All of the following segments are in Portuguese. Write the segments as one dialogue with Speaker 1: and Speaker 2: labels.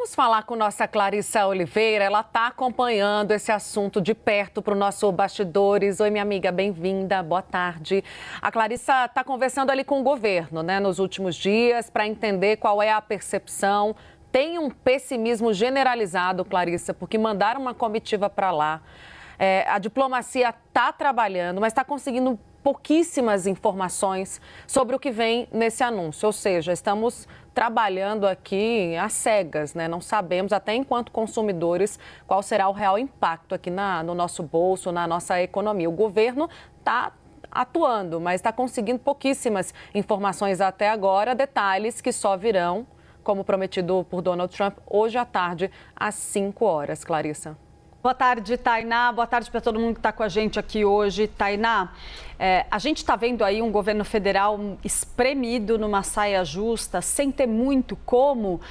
Speaker 1: Vamos falar com nossa Clarissa Oliveira. Ela está acompanhando esse assunto de perto para o nosso Bastidores. Oi, minha amiga, bem-vinda. Boa tarde. A Clarissa está conversando ali com o governo, né, nos últimos dias, para entender qual é a percepção. Tem um pessimismo generalizado, Clarissa, porque mandaram uma comitiva para lá. A diplomacia está trabalhando, mas está conseguindo pouquíssimas informações sobre o que vem nesse anúncio. Ou seja, estamos trabalhando aqui às cegas, né? Não sabemos, até enquanto consumidores, qual será o real impacto aqui no nosso bolso, na nossa economia. O governo está atuando, mas está conseguindo pouquíssimas informações até agora, detalhes que só virão, como prometido por Donald Trump, hoje à tarde, às 5 horas. Clarissa.
Speaker 2: Boa tarde, Tainá. Boa tarde para todo mundo que está com a gente aqui hoje. Tainá, a gente está vendo aí um governo federal espremido numa saia justa, sem ter muito como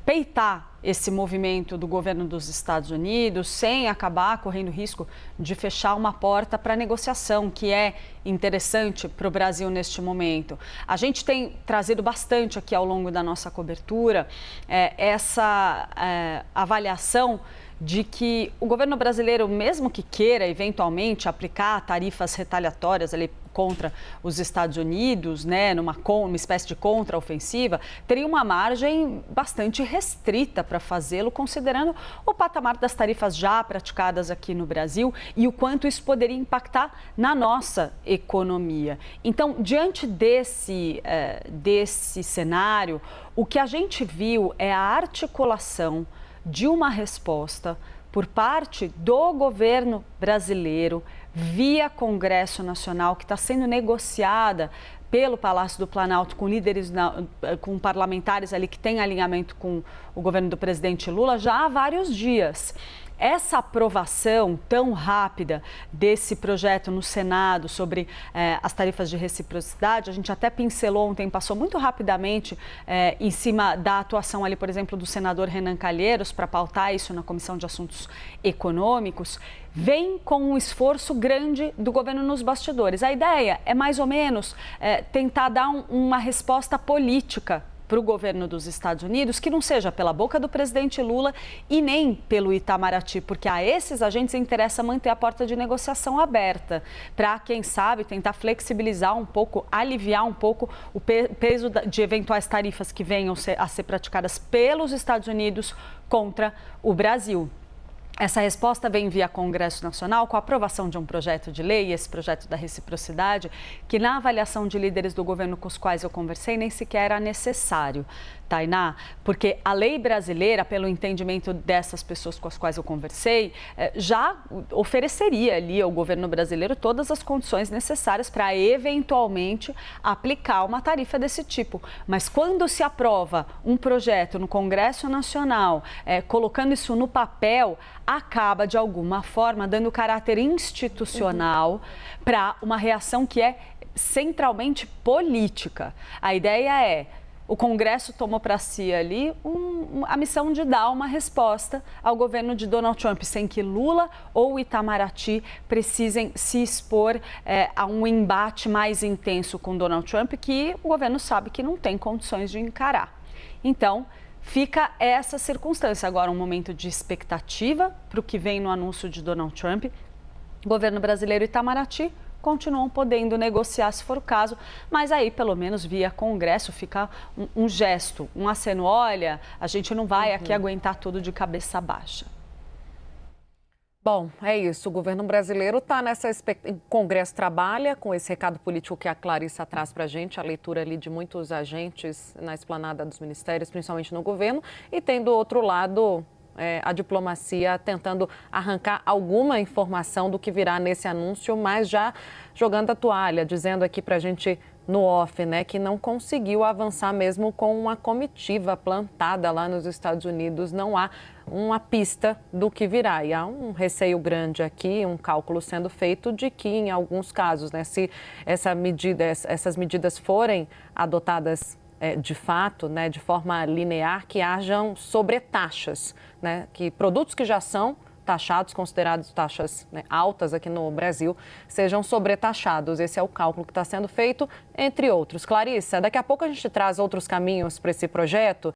Speaker 2: peitar esse movimento do governo dos Estados Unidos, sem acabar correndo risco de fechar uma porta para negociação, que é interessante para o Brasil neste momento. A gente tem trazido bastante aqui ao longo da nossa cobertura essa avaliação de que o governo brasileiro, mesmo que queira eventualmente aplicar tarifas retaliatórias ali contra os Estados Unidos, né, numa espécie de contraofensiva, teria uma margem bastante restrita para fazê-lo, considerando o patamar das tarifas já praticadas aqui no Brasil e o quanto isso poderia impactar na nossa economia. Então, diante desse cenário, o que a gente viu é a articulação de uma resposta por parte do governo brasileiro via Congresso Nacional, que está sendo negociada pelo Palácio do Planalto com líderes, com parlamentares ali que têm alinhamento com o governo do presidente Lula já há vários dias. Essa aprovação tão rápida desse projeto no Senado sobre as tarifas de reciprocidade, a gente até pincelou ontem, passou muito rapidamente em cima da atuação ali, por exemplo, do senador Renan Calheiros para pautar isso na Comissão de Assuntos Econômicos, vem com um esforço grande do governo nos bastidores. A ideia é mais ou menos tentar dar uma resposta política para o governo dos Estados Unidos, que não seja pela boca do presidente Lula e nem pelo Itamaraty, porque a esses agentes interessa manter a porta de negociação aberta, para, quem sabe, tentar flexibilizar um pouco, aliviar um pouco o peso de eventuais tarifas que venham a ser praticadas pelos Estados Unidos contra o Brasil. Essa resposta vem via Congresso Nacional com a aprovação de um projeto de lei, esse projeto da reciprocidade, que na avaliação de líderes do governo com os quais eu conversei nem sequer era necessário, Tainá, porque a lei brasileira, pelo entendimento dessas pessoas com as quais eu conversei, já ofereceria ali ao governo brasileiro todas as condições necessárias para eventualmente aplicar uma tarifa desse tipo. Mas quando se aprova um projeto no Congresso Nacional, colocando isso no papel, acaba, de alguma forma, dando caráter institucional para uma reação que é centralmente política. A ideia é: o Congresso tomou para si ali a missão de dar uma resposta ao governo de Donald Trump, sem que Lula ou Itamaraty precisem se expor a um embate mais intenso com Donald Trump, que o governo sabe que não tem condições de encarar. Então, fica essa circunstância. Agora, um momento de expectativa para o que vem no anúncio de Donald Trump. O governo brasileiro e Itamaraty continuam podendo negociar, se for o caso, mas aí, pelo menos via Congresso, fica um gesto, um aceno. Olha, a gente não vai aqui aguentar tudo de cabeça baixa.
Speaker 1: Bom, é isso. O governo brasileiro está nessa expectativa. O Congresso trabalha com esse recado político que a Clarissa traz para a gente, a leitura ali de muitos agentes na esplanada dos ministérios, principalmente no governo, e tem do outro lado a diplomacia tentando arrancar alguma informação do que virá nesse anúncio, mas já jogando a toalha, dizendo aqui para a gente no off, né, que não conseguiu avançar mesmo com uma comitiva plantada lá nos Estados Unidos. Não há uma pista do que virá. E há um receio grande aqui, um cálculo sendo feito de que, em alguns casos, né, se essas medidas forem adotadas de fato, né, de forma linear, que hajam sobretaxas, né, que produtos que já são taxados, considerados taxas, né, altas aqui no Brasil, sejam sobretaxados. Esse é o cálculo que está sendo feito, entre outros. Clarissa, daqui a pouco a gente traz outros caminhos para esse projeto.